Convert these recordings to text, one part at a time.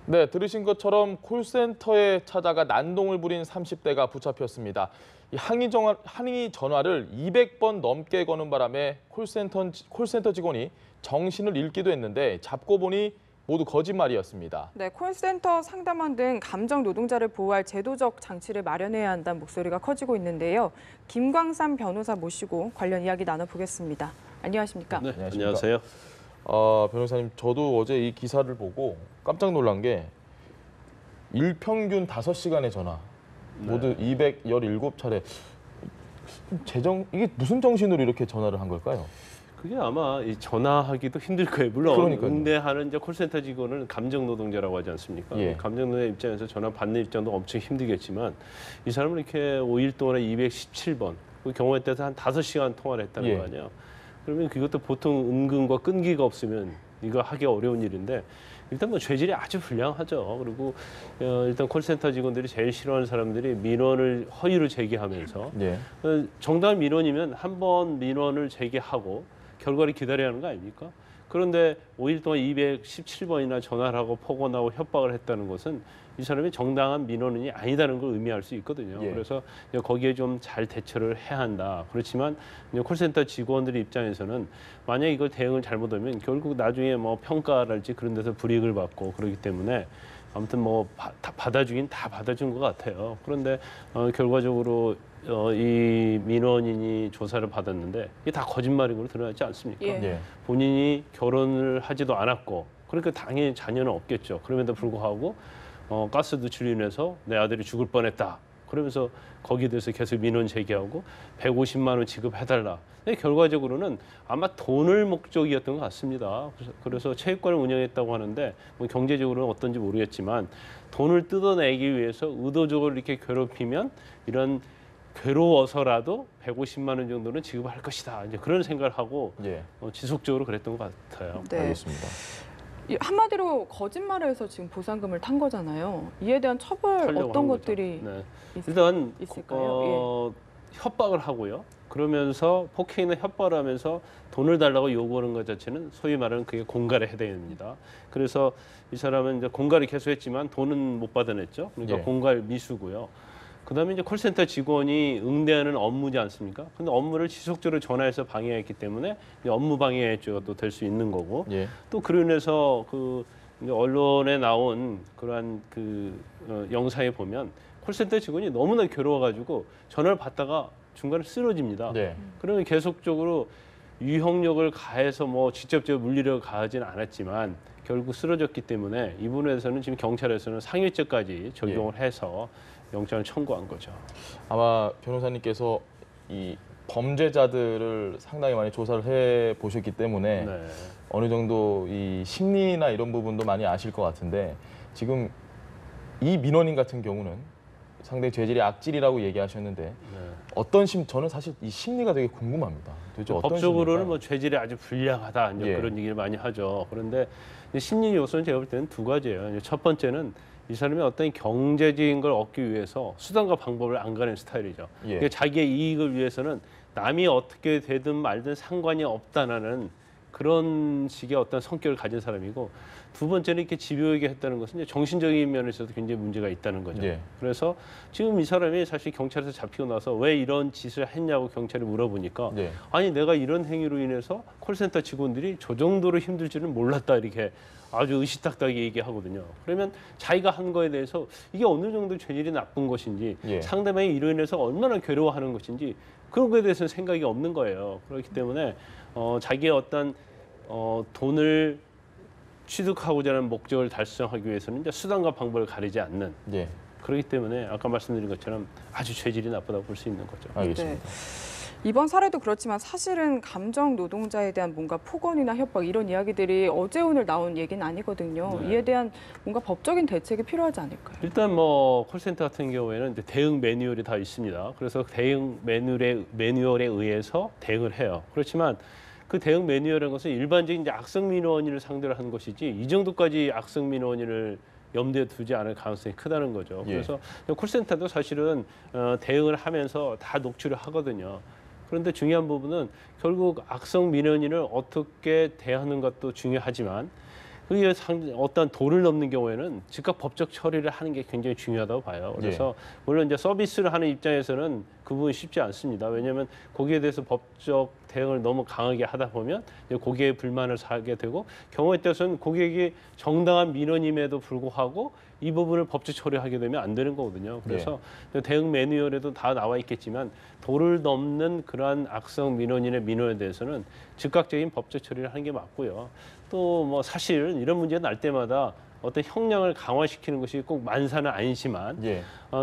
네, 들으신 것처럼 콜센터에 찾아가 난동을 부린 30대가 붙잡혔습니다. 이 항의 전화를 200번 넘게 거는 바람에 콜센터 직원이 정신을 잃기도 했는데 잡고 보니 모두 거짓말이었습니다. 네, 콜센터 상담원 등 감정 노동자를 보호할 제도적 장치를 마련해야 한다는 목소리가 커지고 있는데요. 김광삼 변호사 모시고 관련 이야기 나눠보겠습니다. 안녕하십니까? 네, 안녕하세요. 변호사님, 저도 어제 이 기사를 보고 깜짝 놀란 게 일평균 5시간의 전화, 모두 217차례. 이게 무슨 정신으로 이렇게 전화를 한 걸까요? 그게 아마 이 전화하기도 힘들 거예요. 물론 그러니까요. 응대하는 이제 콜센터 직원은 감정 노동자라고 하지 않습니까? 예. 감정 노동자 입장에서 전화 받는 입장도 엄청 힘들겠지만 이 사람은 이렇게 5일 동안에 217번, 그 경우에 따라서 한 5시간 통화를 했다는 예. 거 아니에요. 그러면 그것도 보통 은근과 끈기가 없으면 이거 하기 어려운 일인데 일단 뭐 죄질이 아주 훌륭하죠. 그리고 일단 콜센터 직원들이 제일 싫어하는 사람들이 민원을 허위로 제기하면서 예. 정당한 민원이면 한 번 민원을 제기하고 결과를 기다려야 하는 거 아닙니까? 그런데 5일 동안 217번이나 전화를 하고 폭언하고 협박을 했다는 것은 이 사람이 정당한 민원인이 아니다는 걸 의미할 수 있거든요. 예. 그래서 거기에 좀 잘 대처를 해야 한다. 그렇지만 콜센터 직원들 입장에서는 만약 이걸 대응을 잘못하면 결국 나중에 뭐 평가랄지 그런 데서 불이익을 받고 그렇기 때문에 아무튼 뭐 다 받아주긴 다 받아준 것 같아요. 그런데 결과적으로 이 민원인이 조사를 받았는데 이게 다 거짓말인 걸로 드러나지 않습니까? 예. 예. 본인이 결혼을 하지도 않았고 그러니까 당연히 자녀는 없겠죠. 그럼에도 불구하고 가스 누출로 인해서 내 아들이 죽을 뻔했다. 그러면서 거기에 대해서 계속 민원 제기하고 150만 원 지급해달라. 근데 결과적으로는 아마 돈을 목적이었던 것 같습니다. 그래서 체육관을 운영했다고 하는데 뭐 경제적으로는 어떤지 모르겠지만 돈을 뜯어내기 위해서 의도적으로 이렇게 괴롭히면 이런 괴로워서라도 150만 원 정도는 지급할 것이다. 이제 그런 생각을 하고 예. 지속적으로 그랬던 것 같아요. 네. 알겠습니다. 한마디로 거짓말을 해서 지금 보상금을 탄 거잖아요. 이에 대한 처벌 하려고 어떤 하는 거죠. 것들이 네. 일단 있을까요? 협박을 하고요. 그러면서 폭행이나 협박을 하면서 돈을 달라고 요구하는 것 자체는 소위 말하는 그게 공갈에 해당됩니다. 그래서 이 사람은 이제 공갈을 계속했지만 돈은 못 받아냈죠. 그러니까 예. 공갈 미수고요. 그다음에 이제 콜센터 직원이 응대하는 업무지 않습니까? 근데 업무를 지속적으로 전화해서 방해했기 때문에 이제 업무 방해죄가 또 될 수 있는 거고 예. 또 그로 인해서 그 이제 언론에 나온 그러한 영상에 보면 콜센터 직원이 너무나 괴로워가지고 전화를 받다가 중간에 쓰러집니다. 네. 그러면 계속적으로 유형력을 가해서 뭐 직접적으로 물리력을 가하지는 않았지만 결국 쓰러졌기 때문에 이 부분에서는 지금 경찰에서는 상해죄까지 적용을 해서 영장을 청구한 거죠. 아마 변호사님께서 이 범죄자들을 상당히 많이 조사를 해 보셨기 때문에 네. 어느 정도 이 심리나 이런 부분도 많이 아실 것 같은데 지금 이 민원인 같은 경우는 상당히 죄질이 악질이라고 얘기하셨는데 네. 저는 사실 이 심리가 되게 궁금합니다. 도대체 어떤 법적으로는 심리일까요? 뭐 죄질이 아주 불량하다 이제 예. 그런 얘기를 많이 하죠. 그런데 심리 요소는 제가 볼 때는 두 가지예요. 이제 첫 번째는 이 사람이 어떤 경제적인 걸 얻기 위해서 수단과 방법을 안 가는 스타일이죠. 예. 그러니까 자기의 이익을 위해서는 남이 어떻게 되든 말든 상관이 없다는 그런 식의 어떤 성격을 가진 사람이고 두 번째는 이렇게 집요하게 했다는 것은 이제 정신적인 면에서도 굉장히 문제가 있다는 거죠. 예. 그래서 지금 이 사람이 사실 경찰에서 잡히고 나서 왜 이런 짓을 했냐고 경찰이 물어보니까 예. 아니 내가 이런 행위로 인해서 콜센터 직원들이 저 정도로 힘들 줄은 몰랐다 이렇게 아주 의식탁탁하게 얘기하거든요. 그러면 자기가 한 거에 대해서 이게 어느 정도 죄질이 나쁜 것인지 예. 상대방이 이로 인해서 얼마나 괴로워하는 것인지 그런 거에 대해서는 생각이 없는 거예요. 그렇기 때문에 자기의 어떤 돈을 취득하고자 하는 목적을 달성하기 위해서는 이제 수단과 방법을 가리지 않는 예. 그렇기 때문에 아까 말씀드린 것처럼 아주 죄질이 나쁘다고 볼 수 있는 거죠. 알겠습니다. 이번 사례도 그렇지만 사실은 감정 노동자에 대한 뭔가 폭언이나 협박 이런 이야기들이 어제 오늘 나온 얘기는 아니거든요. 네. 이에 대한 뭔가 법적인 대책이 필요하지 않을까요? 일단 뭐 콜센터 같은 경우에는 이제 대응 매뉴얼이 다 있습니다. 그래서 대응 매뉴얼에 의해서 대응을 해요. 그렇지만 그 대응 매뉴얼이라는 것은 일반적인 이제 악성 민원인을 상대로 하는 것이지 이 정도까지 악성 민원인을 염두에 두지 않을 가능성이 크다는 거죠. 예. 그래서 콜센터도 사실은 대응을 하면서 다 녹취를 하거든요. 그런데 중요한 부분은 결국 악성 민원인을 어떻게 대하는 것도 중요하지만 그게 어떤 도를 넘는 경우에는 즉각 법적 처리를 하는 게 굉장히 중요하다고 봐요. 그래서 물론 이제 서비스를 하는 입장에서는 그 부분이 쉽지 않습니다. 왜냐하면 거기에 대해서 법적 대응을 너무 강하게 하다 보면 이제 고객의 불만을 사게 되고 경우에 따라서는 고객이 정당한 민원임에도 불구하고 이 부분을 법적 처리하게 되면 안 되는 거거든요. 그래서 대응 매뉴얼에도 다 나와 있겠지만 도를 넘는 그러한 악성 민원인의 민원에 대해서는 즉각적인 법적 처리를 하는 게 맞고요. 또 뭐 사실 이런 문제가 날 때마다 어떤 형량을 강화시키는 것이 꼭 만사는 아니지만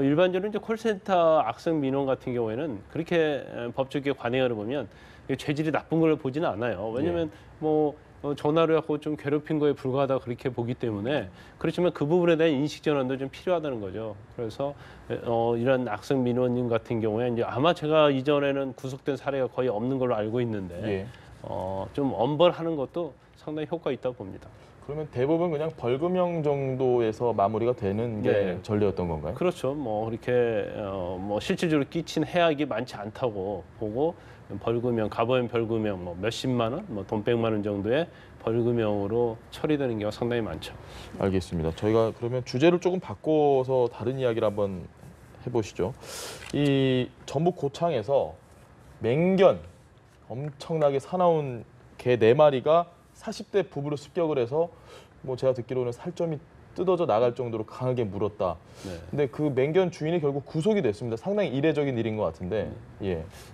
일반적으로 이제 콜센터 악성 민원 같은 경우에는 그렇게 법적인 관행을 보면 죄질이 나쁜 걸 보지는 않아요. 왜냐하면 뭐 전화로 하고 좀 괴롭힌 거에 불과하다 그렇게 보기 때문에 그렇지만 그 부분에 대한 인식 전환도 좀 필요하다는 거죠. 그래서 이런 악성 민원인 같은 경우에 이제 아마 제가 이전에는 구속된 사례가 거의 없는 걸로 알고 있는데 좀 엄벌하는 것도 상당히 효과 있다고 봅니다. 그러면 대부분 그냥 벌금형 정도에서 마무리가 되는 게 전례였던 건가요? 그렇죠. 뭐 그렇게 뭐 실질적으로 끼친 해악이 많지 않다고 보고 벌금형, 가버형 벌금형 뭐 몇십만 원, 뭐 돈 100만 원 정도의 벌금형으로 처리되는 경우가 상당히 많죠. 알겠습니다. 저희가 그러면 주제를 조금 바꿔서 다른 이야기를 한번 해보시죠. 이 전북 고창에서 맹견 엄청나게 사나운 개 4마리가 40대 부부를 습격을 해서 뭐 제가 듣기로는 살점이 뜯어져 나갈 정도로 강하게 물었다. 근데 그 맹견 주인이 결국 구속이 됐습니다. 상당히 이례적인 일인 것 같은데.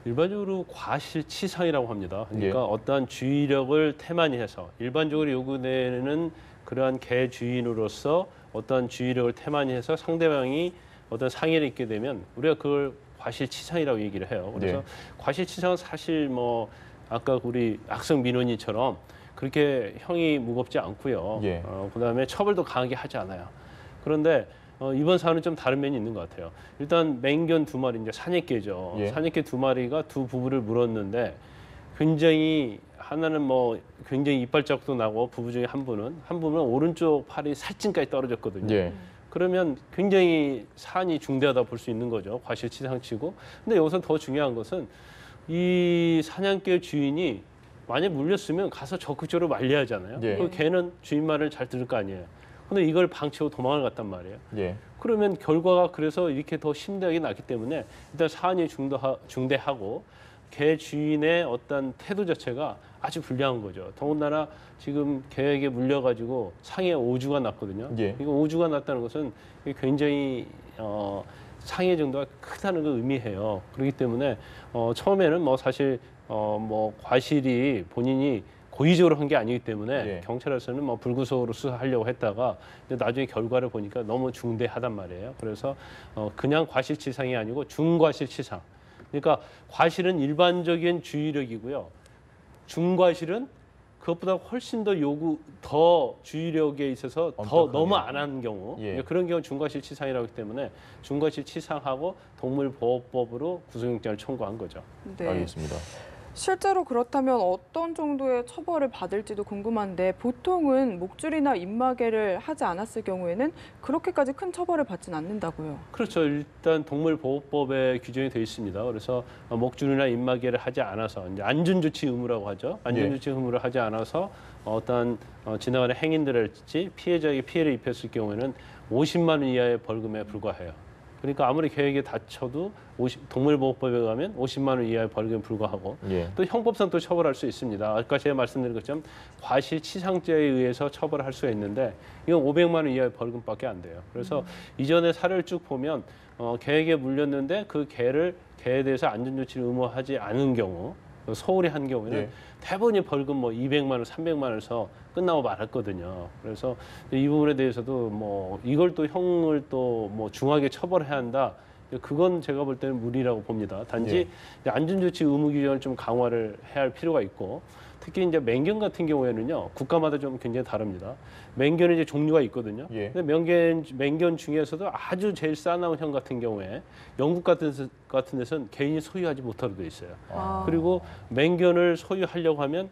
일반적으로 과실치상이라고 합니다. 그러니까 어떠한 주의력을 태만히 해서 일반적으로 요구되는 그러한 개 주인으로서 어떠한 주의력을 태만히 해서 상대방이 어떤 상해를 입게 되면 우리가 그걸 과실치상이라고 얘기를 해요. 그래서 과실치상은 사실 뭐 아까 우리 악성 민원인처럼 그렇게 형이 무겁지 않고요. 그다음에 처벌도 강하게 하지 않아요. 그런데 이번 사안은 좀 다른 면이 있는 것 같아요. 일단 맹견 2마리, 이제 사냥개죠. 사냥개 2마리가 두 부부를 물었는데 굉장히 하나는 뭐 굉장히 이빨짝도 나고 부부 중에 한 분은 오른쪽 팔이 살찐까지 떨어졌거든요. 그러면 굉장히 사안이 중대하다 볼 수 있는 거죠. 과실치상치고. 근데 여기서 더 중요한 것은 이 사냥개 주인이 만약 물렸으면 가서 적극적으로 말려야잖아요. 그 개는 주인 말을 잘 들을 거 아니에요. 근데 이걸 방치하고 도망을 갔단 말이에요. 그러면 결과가 그래서 이렇게 더 심대하게 났기 때문에 일단 사안이 중대하고 개 주인의 어떤 태도 자체가 아주 불량한 거죠. 더군다나 지금 개에게 물려가지고 상해 5주가 났거든요. 이거 5주가 났다는 것은 굉장히 상해 정도가 크다는 걸 의미해요. 그렇기 때문에 처음에는 뭐 사실 뭐 과실이 본인이 고의적으로 한 게 아니기 때문에 경찰에서는 뭐 불구속으로 수사하려고 했다가 근데 나중에 결과를 보니까 너무 중대하단 말이에요. 그래서 그냥 과실치상이 아니고 중과실치상. 그러니까 과실은 일반적인 주의력이고요. 중과실은 그것보다 훨씬 더 주의력에 있어서 더 너무 안 하는 경우 그런 경우 중과실치상이라고 하기 때문에 중과실치상하고 동물보호법으로 구속영장을 청구한 거죠. 알겠습니다. 실제로 그렇다면 어떤 정도의 처벌을 받을지도 궁금한데 보통은 목줄이나 입마개를 하지 않았을 경우에는 그렇게까지 큰 처벌을 받지는 않는다고요. 그렇죠. 일단 동물보호법에 규정이 되어 있습니다. 그래서 목줄이나 입마개를 하지 않아서 이제 안전조치 의무라고 하죠. 안전조치 의무를 하지 않아서 어떤 지나가는 행인들을지 피해자에게 피해를 입혔을 경우에는 50만 원 이하의 벌금에 불과해요. 그러니까 아무리 개에게 다쳐도 동물보호법에 의하면 50만 원 이하의 벌금에 불과하고 또 형법상 또 처벌할 수 있습니다. 아까 제가 말씀드린 것처럼 과실치상죄에 의해서 처벌할 수가 있는데 이건 500만 원 이하의 벌금밖에 안 돼요. 그래서 이전에 사례를 쭉 보면 개에게 물렸는데 그 개에 대해서 안전조치를 의무하지 않은 경우 서울이 한 경우에는 대부분이 벌금 뭐 200만 원, 300만 원에서 끝나고 말았거든요. 그래서 이 부분에 대해서도 뭐 이걸 또 형을 또 뭐 중하게 처벌해야 한다. 그건 제가 볼 때는 무리라고 봅니다. 단지 안전조치 의무 규정을 좀 강화를 해야 할 필요가 있고 특히 이제 맹견 같은 경우에는요 국가마다 좀 굉장히 다릅니다. 맹견은 이제 종류가 있거든요. 근데 맹견 중에서도 아주 제일 싸나운 형 같은 경우에 영국 같은 데서는 개인이 소유하지 못하도록 돼 있어요. 그리고 맹견을 소유하려고 하면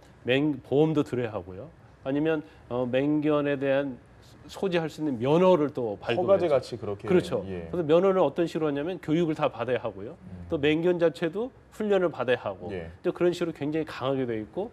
보험도 들어야 하고요. 아니면 맹견에 대한 소지할 수 있는 면허를 또 발급해요. 허가제 같이 그렇게. 그렇죠. 그래서 면허를 어떤 식으로 하냐면 교육을 다 받아야 하고요. 또 맹견 자체도 훈련을 받아야 하고 또 그런 식으로 굉장히 강하게 돼 있고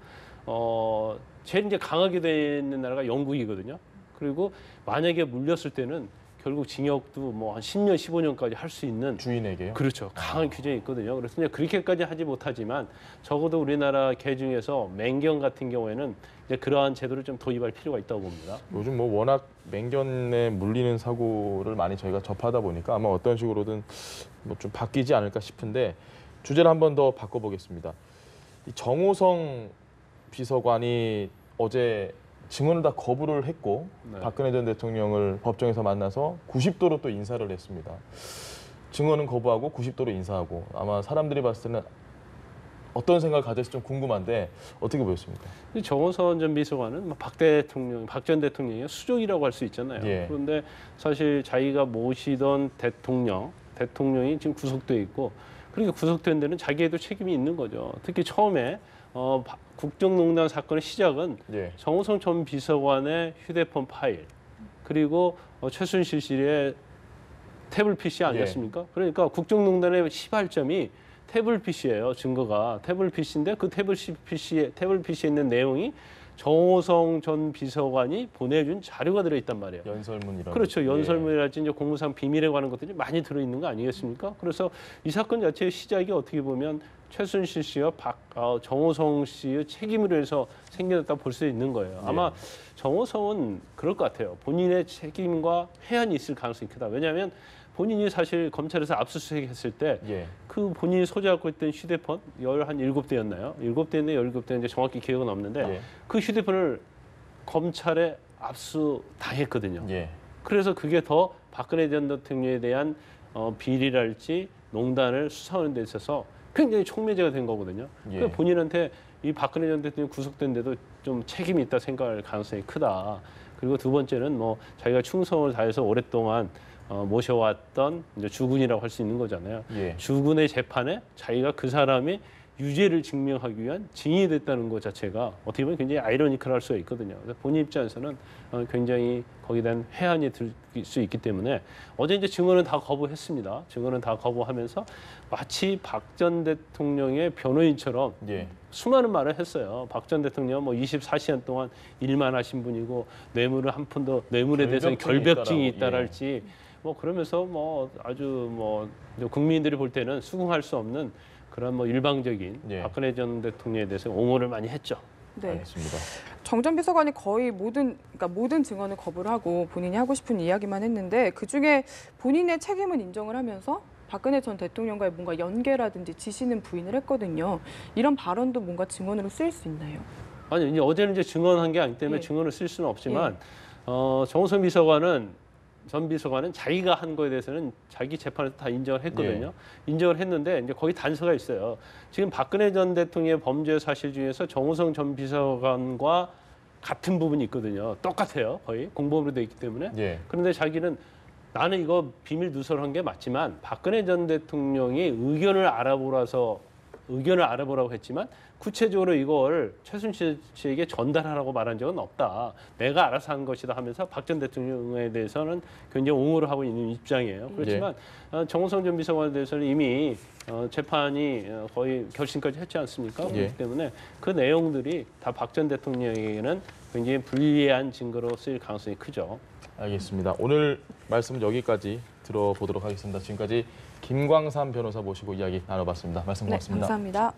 제일 이제 강하게 되는 나라가 영국이거든요. 그리고 만약에 물렸을 때는 결국 징역도 뭐 한 10년, 15년까지 할 수 있는 주인에게요? 그렇죠. 강한 규정이 있거든요. 그래서 이제 그렇게까지 하지 못하지만 적어도 우리나라 개 중에서 맹경 같은 경우에는 이제 그러한 제도를 좀 도입할 필요가 있다고 봅니다. 요즘 뭐 워낙 맹견에 물리는 사고를 많이 저희가 접하다 보니까 아마 어떤 식으로든 뭐 좀 바뀌지 않을까 싶은데 주제를 한 번 더 바꿔보겠습니다. 이 정호성 비서관이 어제 증언을 다 거부를 했고 네. 박근혜 전 대통령을 법정에서 만나서 90도로 또 인사를 했습니다. 증언은 거부하고 90도로 인사하고 아마 사람들이 봤을 때는 어떤 생각을 가졌을지 좀 궁금한데 어떻게 보였습니까? 정호선 전 비서관은 박 전 대통령의 수족이라고 할 수 있잖아요. 예. 그런데 사실 자기가 모시던 대통령이 지금 구속돼 있고 그러니까 구속된 데는 자기에도 책임이 있는 거죠. 특히 처음에 국정농단 사건의 시작은 예. 정호성 전 비서관의 휴대폰 파일 그리고 최순실 씨의 태블 PC 아니었습니까? 그러니까 국정농단의 시발점이 태블 PC예요. 증거가 태블 PC인데 그 태블 PC에 있는 내용이 정호성 전 비서관이 보내준 자료가 들어있단 말이에요. 연설문 이런. 그렇죠. 예. 연설문이랄지 이제 공무상 비밀에 관한 것들이 많이 들어있는 거 아니겠습니까? 그래서 이 사건 자체의 시작이 어떻게 보면 최순실 씨와 정호성 씨의 책임으로 해서 생겨났다 볼 수 있는 거예요. 아마 정호성은 그럴 것 같아요. 본인의 책임과 해안이 있을 가능성이 크다. 왜냐하면 본인이 사실 검찰에서 압수수색했을 때 그 예. 본인이 소지하고 있던 휴대폰 한 7대였나요? 7대인데 17대인데 정확히 기억은 없는데 예. 그 휴대폰을 검찰에 압수당했거든요. 예. 그래서 그게 더 박근혜 전 대통령에 대한 비리랄지 농단을 수사하는 데 있어서 굉장히 촉매제가 된 거거든요. 예. 그러니까 본인한테 이 박근혜 전 대통령 구속된 데도 좀 책임이 있다 생각할 가능성이 크다. 그리고 두 번째는 뭐 자기가 충성을 다해서 오랫동안 모셔왔던 이제 주군이라고 할 수 있는 거잖아요. 예. 주군의 재판에 자기가 그 사람이 유죄를 증명하기 위한 증인이 됐다는 것 자체가 어떻게 보면 굉장히 아이러니컬할 수가 있거든요. 그래서 본인 입장에서는 굉장히 거기에 대한 해안이 들 수 있기 때문에 어제 이제 증언은 다 거부했습니다. 증언은 다 거부하면서 마치 박 전 대통령의 변호인처럼 예. 수많은 말을 했어요. 박 전 대통령 뭐 24시간 동안 일만 하신 분이고 뇌물을 한 푼도 뇌물에 대해서는 결벽증이 있다랄지 뭐 그러면서 뭐 아주 뭐 국민들이 볼 때는 수긍할 수 없는 그런 뭐 일방적인 박근혜 전 대통령에 대해서 옹호를 많이 했죠. 네. 알겠습니다. 정 전 비서관이 거의 모든 증언을 거부를 하고 본인이 하고 싶은 이야기만 했는데 그중에 본인의 책임은 인정을 하면서 박근혜 전 대통령과의 뭔가 연계라든지 지시는 부인을 했거든요. 이런 발언도 뭔가 증언으로 쓰일 수 있나요? 아니 이제 어제는 이제 증언한 게 아니기 때문에 예. 증언을 쓸 수는 없지만 정호성 전 비서관은 자기가 한 거에 대해서는 자기 재판에서 다 인정을 했거든요. 인정을 했는데 이제 거기 단서가 있어요. 지금 박근혜 전 대통령의 범죄 사실 중에서 정호성 전 비서관과 같은 부분이 있거든요. 똑같아요. 거의 공범으로 돼 있기 때문에. 예. 그런데 자기는 나는 이거 비밀 누설한 게 맞지만 박근혜 전 대통령이 의견을 알아보라고 했지만 구체적으로 이걸 최순실 씨에게 전달하라고 말한 적은 없다. 내가 알아서 한 것이다 하면서 박 전 대통령에 대해서는 굉장히 옹호를 하고 있는 입장이에요. 그렇지만 정호성 전 비서관에 대해서는 이미 재판이 거의 결심까지 했지 않습니까? 그렇기 때문에 그 내용들이 다 박 전 대통령에게는 굉장히 불리한 증거로 쓰일 가능성이 크죠. 알겠습니다. 오늘 말씀은 여기까지 들어보도록 하겠습니다. 지금까지 김광삼 변호사 모시고 이야기 나눠봤습니다. 말씀 고맙습니다. 네, 감사합니다.